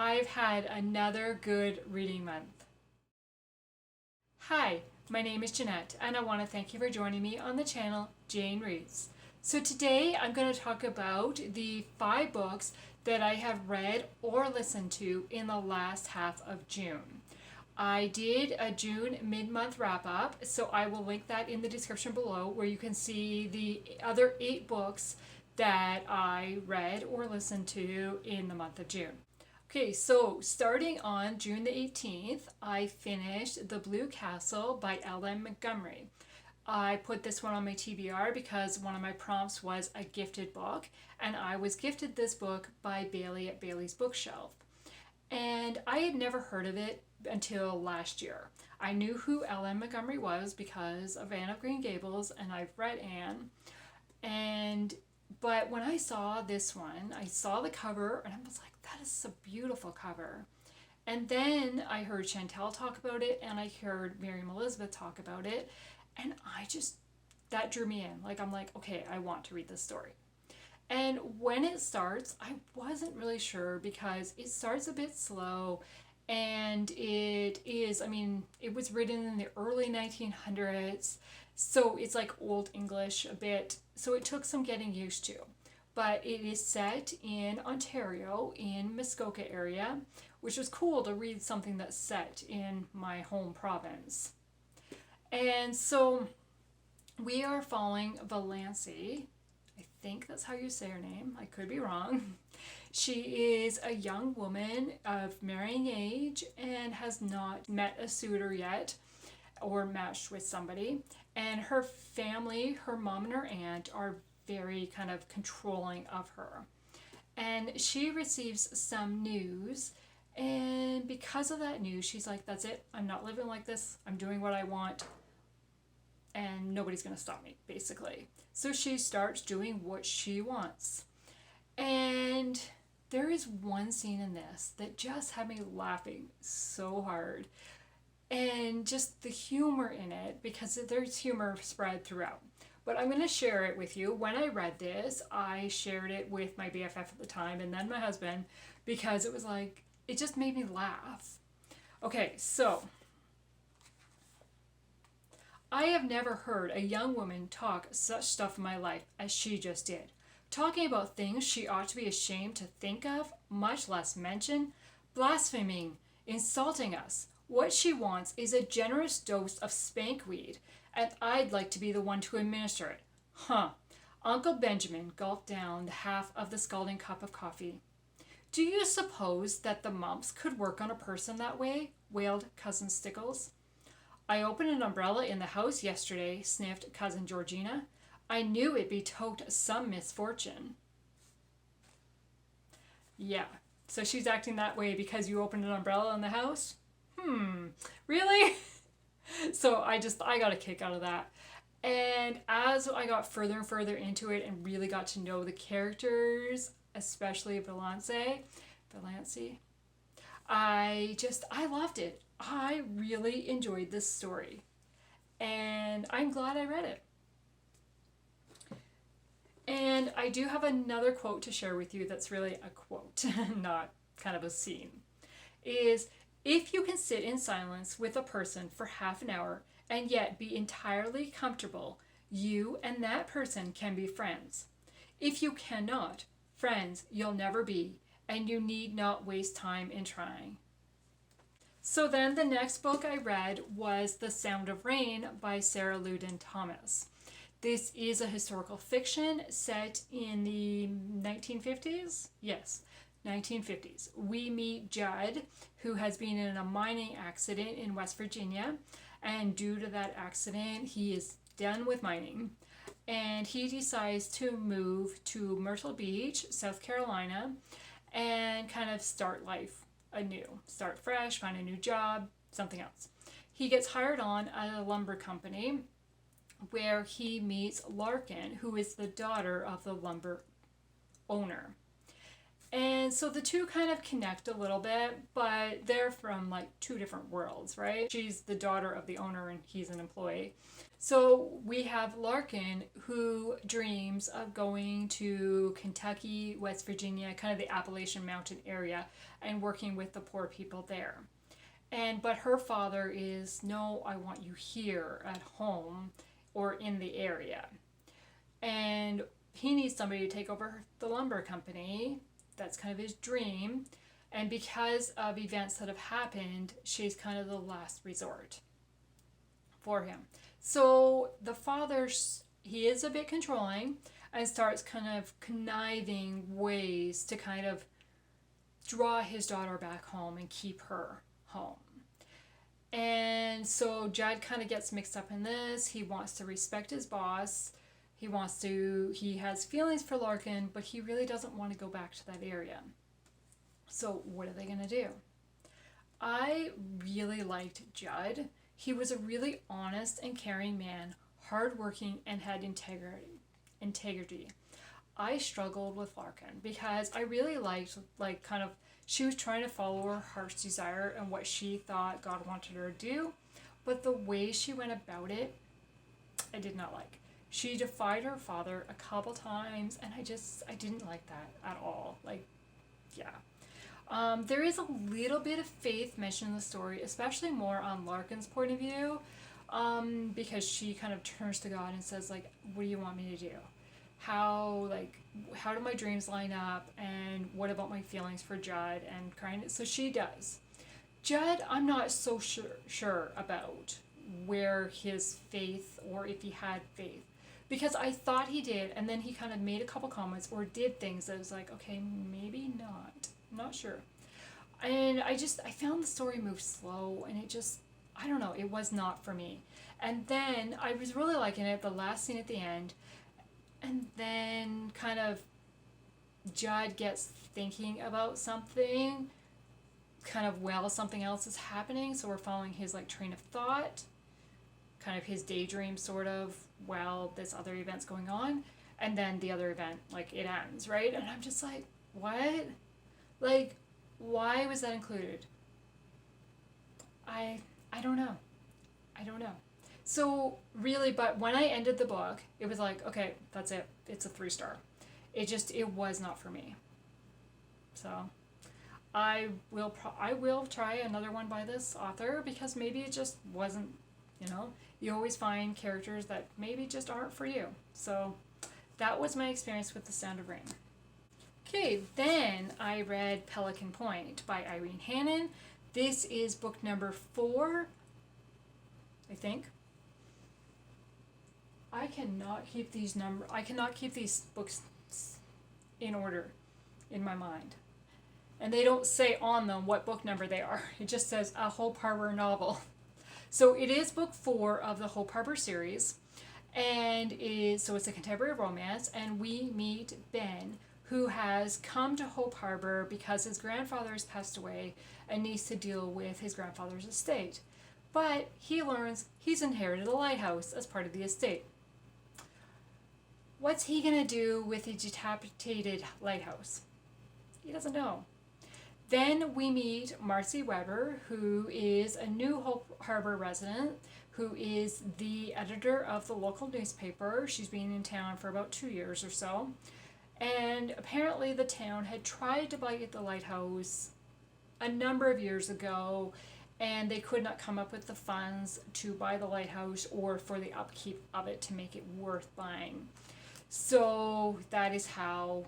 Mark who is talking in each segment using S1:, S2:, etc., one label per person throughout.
S1: I've had another good reading month. Hi, my name is Jeanette, and I want to thank you for joining me on the channel Jane Reads. So today I'm going to talk about the 5 books that I have read or listened to in the last half of June. I did a June mid-month wrap-up, so I will link that in the description below where you can see the other 8 books that I read or listened to in the month of June. Okay, so starting on June the 18th, I finished The Blue Castle by L.M. Montgomery. I put this one on my TBR because one of my prompts was a gifted book, and I was gifted this book by Bailey at Bailey's Bookshelf. And I had never heard of it until last year. I knew who L.M. Montgomery was because of Anne of Green Gables, and I've read Anne. But when I saw this one, I saw the cover and I was like, that is a beautiful cover. And then I heard Chantel talk about it and I heard Miriam Elizabeth talk about it. And that drew me in. I'm like, okay, I want to read this story. And when it starts, I wasn't really sure because it starts a bit slow. And it was written in the early 1900s. So it's like Old English a bit. So it took some getting used to. But it is set in Ontario, in Muskoka area, which was cool to read something that's set in my home province. And so we are following Valancy. I think that's how you say her name. I could be wrong. She is a young woman of marrying age and has not met a suitor yet or matched with somebody. And her family, her mom and her aunt, are very kind of controlling of her. And she receives some news, and because of that news, she's like, that's it. I'm not living like this. I'm doing what I want, and nobody's going to stop me, basically. So she starts doing what she wants. And there is one scene in this that just had me laughing so hard. And just the humor in it, because there's humor spread throughout. But I'm going to share it with you. When I read this, I shared it with my BFF at the time and then my husband because it was like, it just made me laugh. Okay, so I have never heard a young woman talk such stuff in my life as she just did. Talking about things she ought to be ashamed to think of, much less mention, blaspheming, insulting us. What she wants is a generous dose of spankweed, and I'd like to be the one to administer it. Huh. Uncle Benjamin gulped down the half of the scalding cup of coffee. Do you suppose that the mumps could work on a person that way? Wailed Cousin Stickles. I opened an umbrella in the house yesterday, sniffed Cousin Georgina. I knew it betokened some misfortune. Yeah, so she's acting that way because you opened an umbrella in the house? Really? So I got a kick out of that. And as I got further and further into it and really got to know the characters, especially Valancy, I loved it. I really enjoyed this story. And I'm glad I read it. And I do have another quote to share with you that's really a quote, not kind of a scene. If you can sit in silence with a person for half an hour and yet be entirely comfortable, you and that person can be friends. If you cannot, friends you'll never be, and you need not waste time in trying. So then the next book I read was The Sound of Rain by Sarah Loudin Thomas. This is a historical fiction set in the 1950s? Yes. 1950s. We meet Judd, who has been in a mining accident in West Virginia, and due to that accident, he is done with mining, and he decides to move to Myrtle Beach, South Carolina, and kind of start life anew. Start fresh, find a new job, something else. He gets hired on at a lumber company where he meets Larkin, who is the daughter of the lumber owner. And so the two kind of connect a little bit, but they're from like two different worlds, right? She's the daughter of the owner and he's an employee. So we have Larkin, who dreams of going to Kentucky, West Virginia, kind of the Appalachian Mountain area, and working with the poor people there. But her father is, no, I want you here at home or in the area. And he needs somebody to take over the lumber company. That's kind of his dream. And because of events that have happened, she's kind of the last resort for him. So the father, he is a bit controlling and starts kind of conniving ways to kind of draw his daughter back home and keep her home. And so Judd kind of gets mixed up in this. He wants to respect his boss. He has feelings for Larkin, but he really doesn't want to go back to that area. So what are they going to do? I really liked Judd. He was a really honest and caring man, hardworking, and had integrity. I struggled with Larkin because I really liked, like, kind of, she was trying to follow her heart's desire and what she thought God wanted her to do, but the way she went about it, I did not like. She defied her father a couple times, and I didn't like that at all. Like, yeah. There is a little bit of faith mentioned in the story, especially more on Larkin's point of view, because she kind of turns to God and says, like, what do you want me to do? How do my dreams line up, and what about my feelings for Judd, and kind of, so she does. Judd, I'm not so sure about where his faith, or if he had faith, because I thought he did, and then he kind of made a couple comments or did things that was like, okay, maybe not. I'm not sure. And I found the story move slow, and I don't know, it was not for me. And then I was really liking it, the last scene at the end, and then kind of Judd gets thinking about something, kind of while something else is happening, so we're following his like train of thought, kind of his daydream sort of, while this other event's going on, and then the other event, like, it ends, right? And I'm just like, what? Like, why was that included? I don't know. I don't know. So really, but when I ended the book, it was like, okay, that's it. It's a 3-star. It was not for me. So I will try another one by this author, because maybe it just wasn't, you always find characters that maybe just aren't for you. So that was my experience with The Sound of Rain. Okay, then I read Pelican Point by Irene Hannon. This is book number 4, I think. I cannot keep these books in order in my mind. And they don't say on them what book number they are. It just says a Hope Harbor novel. So it is book 4 of the Hope Harbor series, and it's a contemporary romance, and we meet Ben, who has come to Hope Harbor because his grandfather has passed away and needs to deal with his grandfather's estate. But he learns he's inherited a lighthouse as part of the estate. What's he going to do with a dilapidated lighthouse? He doesn't know. Then we meet Marcy Weber, who is a new Hope Harbor resident, who is the editor of the local newspaper. She's been in town for about 2 years or so. And apparently the town had tried to buy the lighthouse a number of years ago, and they could not come up with the funds to buy the lighthouse or for the upkeep of it to make it worth buying. So that is how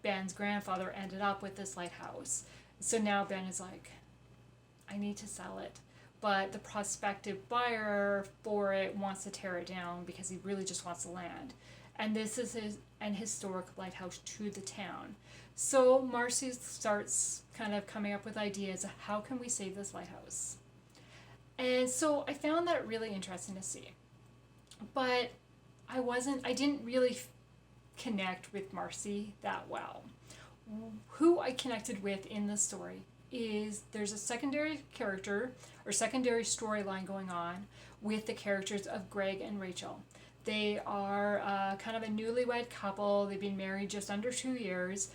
S1: Ben's grandfather ended up with this lighthouse. So now Ben is like, I need to sell it. But the prospective buyer for it wants to tear it down because he really just wants the land. And this is an historic lighthouse to the town. So Marcy starts kind of coming up with ideas of how can we save this lighthouse. And so I found that really interesting to see. But I didn't really connect with Marcy that well. Who I connected with in the story is there's a secondary character or secondary storyline going on with the characters of Greg and Rachel. They are kind of a newlywed couple. They've been married just under 2 years,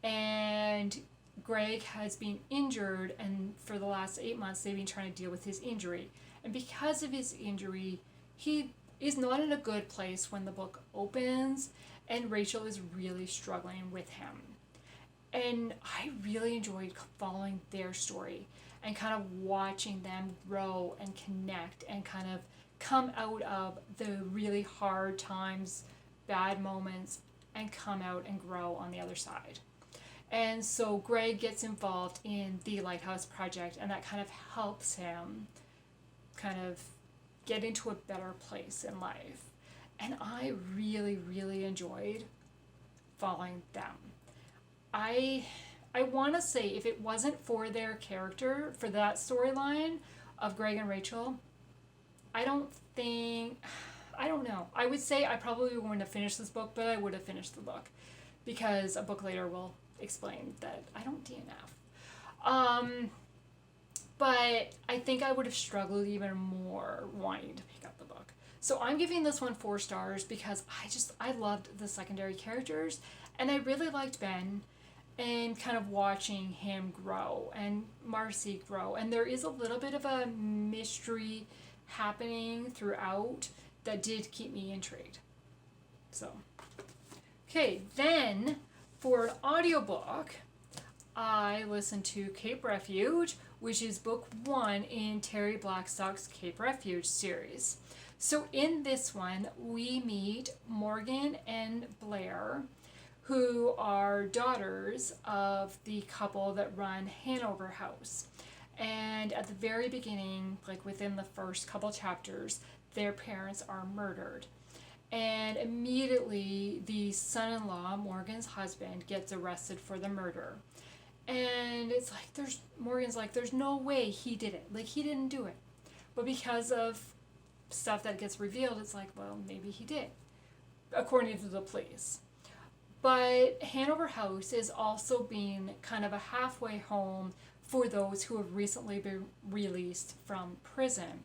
S1: And Greg has been injured, and for the last 8 months they've been trying to deal with his injury. And because of his injury, he is not in a good place when the book opens, and Rachel is really struggling with him. And I really enjoyed following their story and kind of watching them grow and connect and kind of come out of the really hard times, bad moments, and come out and grow on the other side. And so Greg gets involved in the Lighthouse Project, and that kind of helps him kind of get into a better place in life. And I really, really enjoyed following them. I want to say, if it wasn't for their character, for that storyline of Greg and Rachel, I don't know. I would say I probably wouldn't have finished this book, but I would have finished the book, because a book later will explain that I don't DNF. But I think I would have struggled even more wanting to pick up the book. So I'm giving this one 4 stars because I loved the secondary characters, and I really liked Ben and kind of watching him grow and Marcy grow. And there is a little bit of a mystery happening throughout that did keep me intrigued. So, okay, then for an audiobook, I listened to Cape Refuge, which is book 1 in Terri Blackstock's Cape Refuge series. So in this one, we meet Morgan and Blair, who are daughters of the couple that run Hanover House. And at the very beginning, like within the first couple chapters, their parents are murdered. And immediately the son-in-law, Morgan's husband, gets arrested for the murder. And it's like, Morgan's like, there's no way he did it. Like, he didn't do it. But because of stuff that gets revealed, it's like, well, maybe he did, according to the police. But Hanover House is also being kind of a halfway home for those who have recently been released from prison.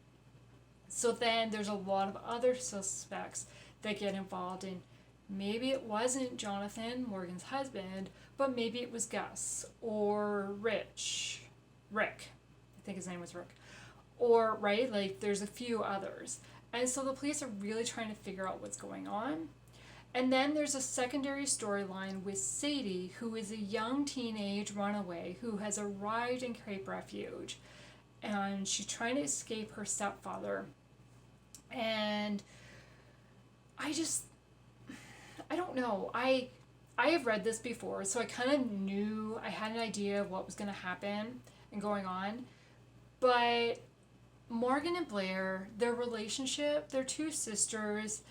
S1: So then there's a lot of other suspects that get involved in, maybe it wasn't Jonathan, Morgan's husband, but maybe it was Gus or Rick. I think his name was Rick. Or, right, like there's a few others. And so the police are really trying to figure out what's going on. And then there's a secondary storyline with Sadie, who is a young teenage runaway who has arrived in Cape Refuge. And she's trying to escape her stepfather. And I don't know. I have read this before, so I kind of knew, I had an idea of what was going to happen and going on. But Morgan and Blair, their relationship, they're 2 sisters.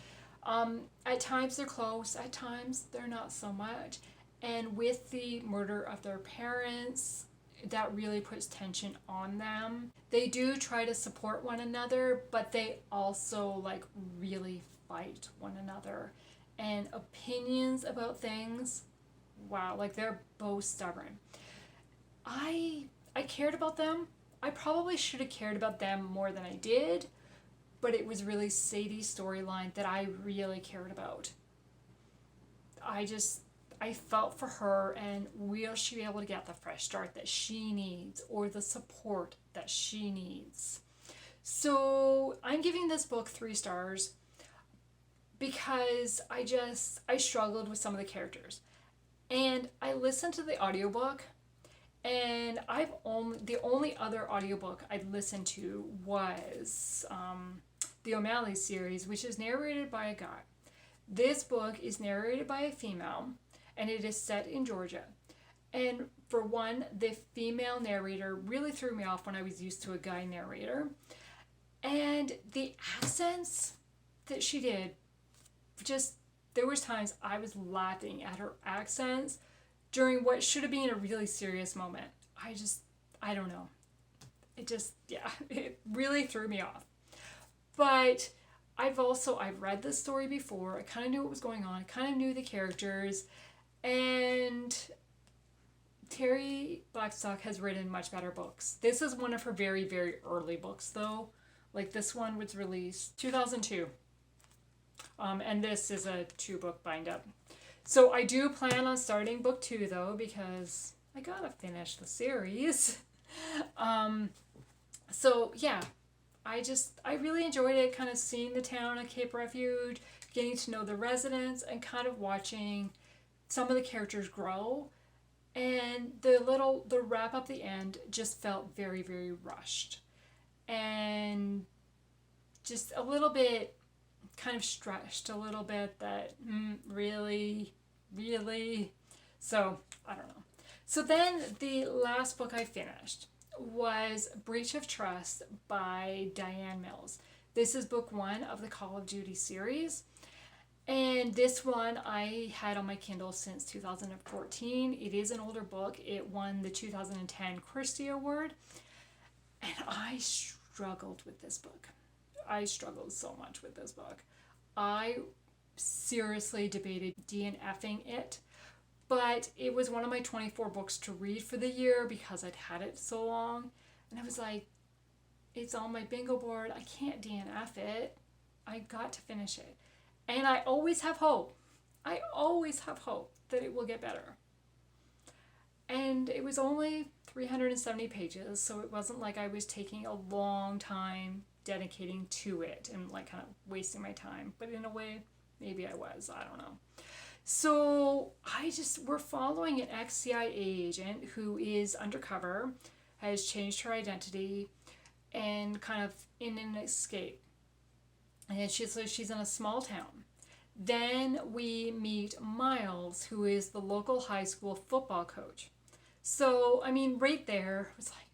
S1: At times they're close, at times they're not so much. And with the murder of their parents, that really puts tension on them. They do try to support one another, but they also like really fight one another. And opinions about things, wow, like they're both stubborn. I cared about them. I probably should have cared about them more than I did, but it was really Sadie's storyline that I really cared about. I felt for her, and will she be able to get the fresh start that she needs or the support that she needs? So I'm giving this book 3 stars because I struggled with some of the characters. And I listened to the audiobook, and the only other audiobook I'd listened to was the O'Malley series, which is narrated by a guy. This book is narrated by a female, and it is set in Georgia. And for one, the female narrator really threw me off when I was used to a guy narrator. And the accents that she did, there was times I was laughing at her accents during what should have been a really serious moment. I don't know. It really threw me off. But I've read this story before. I kind of knew what was going on. I kind of knew the characters. And Terri Blackstock has written much better books. This is one of her very, very early books, though. Like, this one was released 2002. And this is a 2-book bind-up. So I do plan on starting book 2 though, because I gotta finish the series. um, so yeah, I really enjoyed it, kind of seeing the town of Cape Refuge, getting to know the residents, and kind of watching some of the characters grow. And the wrap up the end just felt very, very rushed. And just a little bit kind of stretched a little bit that really. So I don't know. So then the last book I finished was Breach of Trust by DiAnn Mills. This is book 1 of the Call of Duty series. And this one I had on my Kindle since 2014. It is an older book. It won the 2010 Christie Award. And I struggled with this book. I struggled so much with this book. I seriously debated DNFing it, but it was one of my 24 books to read for the year because I'd had it so long. And I was like, it's on my bingo board. I can't DNF it. I got to finish it. And I always have hope. I always have hope that it will get better. And it was only 370 pages, so it wasn't like I was taking a long time dedicating to it and like kind of wasting my time. But in a way, maybe I was. I don't know. So we're following an ex-CIA agent who is undercover, has changed her identity, and kind of in an escape. And she's in a small town. Then we meet Miles, who is the local high school football coach. So, I mean, right there, it's like,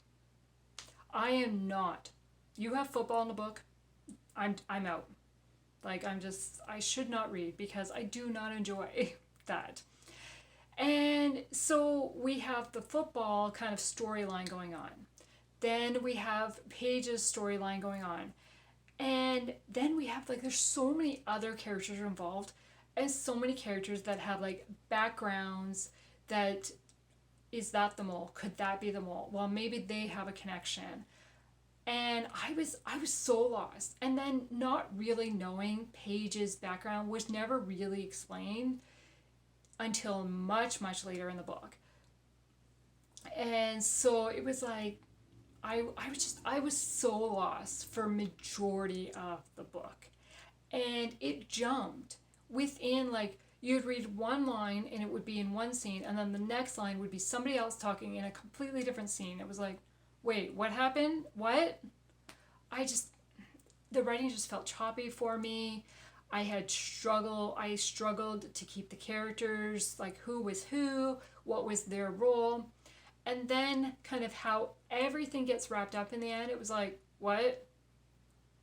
S1: I am not. You have football in the book, I'm out. Like, I should not read because I do not enjoy that. And so we have the football kind of storyline going on. Then we have Paige's storyline going on. And then we have, like, there's so many other characters involved and so many characters that have, like, backgrounds that, is that the mole? Could that be the mole? Well, maybe they have a connection. And I was so lost. And then not really knowing Paige's background was never really explained until much, much later in the book. And so it was like, I was so lost for majority of the book. And it jumped within, like, you'd read one line and it would be in one scene, and then the next line would be somebody else talking in a completely different scene. It was like, wait, what happened? What? The writing just felt choppy for me. I struggled to keep the characters, like who was who, what was their role. And then kind of how everything gets wrapped up in the end, it was like, what?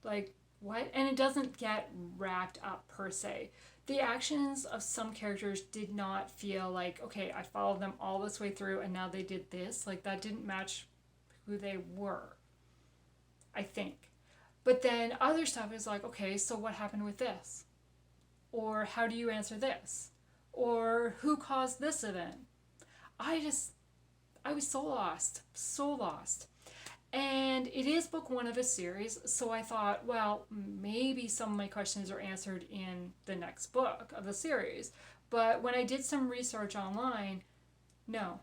S1: Like, what? And it doesn't get wrapped up per se. The actions of some characters did not feel like, okay, I followed them all this way through and now they did this. Like, that didn't match who they were, I think. But then other stuff is like, okay, so what happened with this? Or how do you answer this? Or who caused this event? I was so lost. And it is book 1 of a series, so I thought, well, maybe some of my questions are answered in the next book of the series. But when I did some research online, no.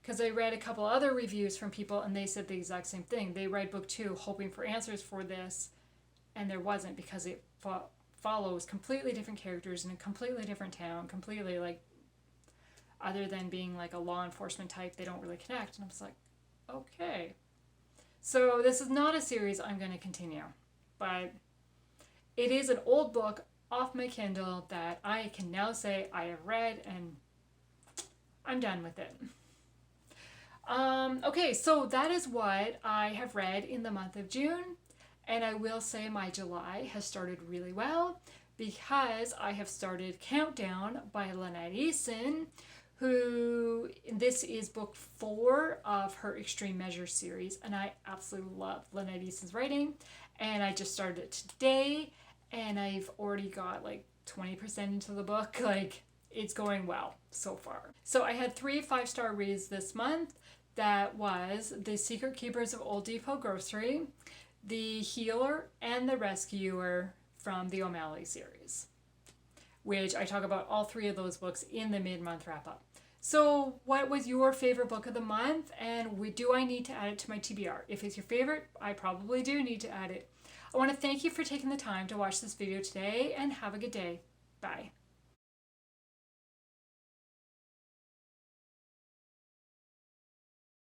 S1: Because I read a couple other reviews from people and they said the exact same thing. They read book 2 hoping for answers for this, and there wasn't, because it follows completely different characters in a completely different town, completely, like, other than being like a law enforcement type, they don't really connect. And I was like, okay. So this is not a series I'm going to continue, but it is an old book off my Kindle that I can now say I have read, and I'm done with it. Okay, so that is what I have read in the month of June, and I will say my July has started really well because I have started Countdown by Lynette Eason, who, this is book 4 of her Extreme Measures series, and I absolutely love Lynette Eason's writing, and I just started it today, and I've already got like 20% into the book. Like, it's going well so far. So I had 3 5-star reads this month. That was The Secret Keepers of Old Depot Grocery, The Healer, and The Rescuer from the O'Malley series. which I talk about all 3 of those books in the mid-month wrap-up. So what was your favorite book of the month, and do I need to add it to my TBR? If it's your favorite, I probably do need to add it. I want to thank you for taking the time to watch this video today, and have a good day. Bye.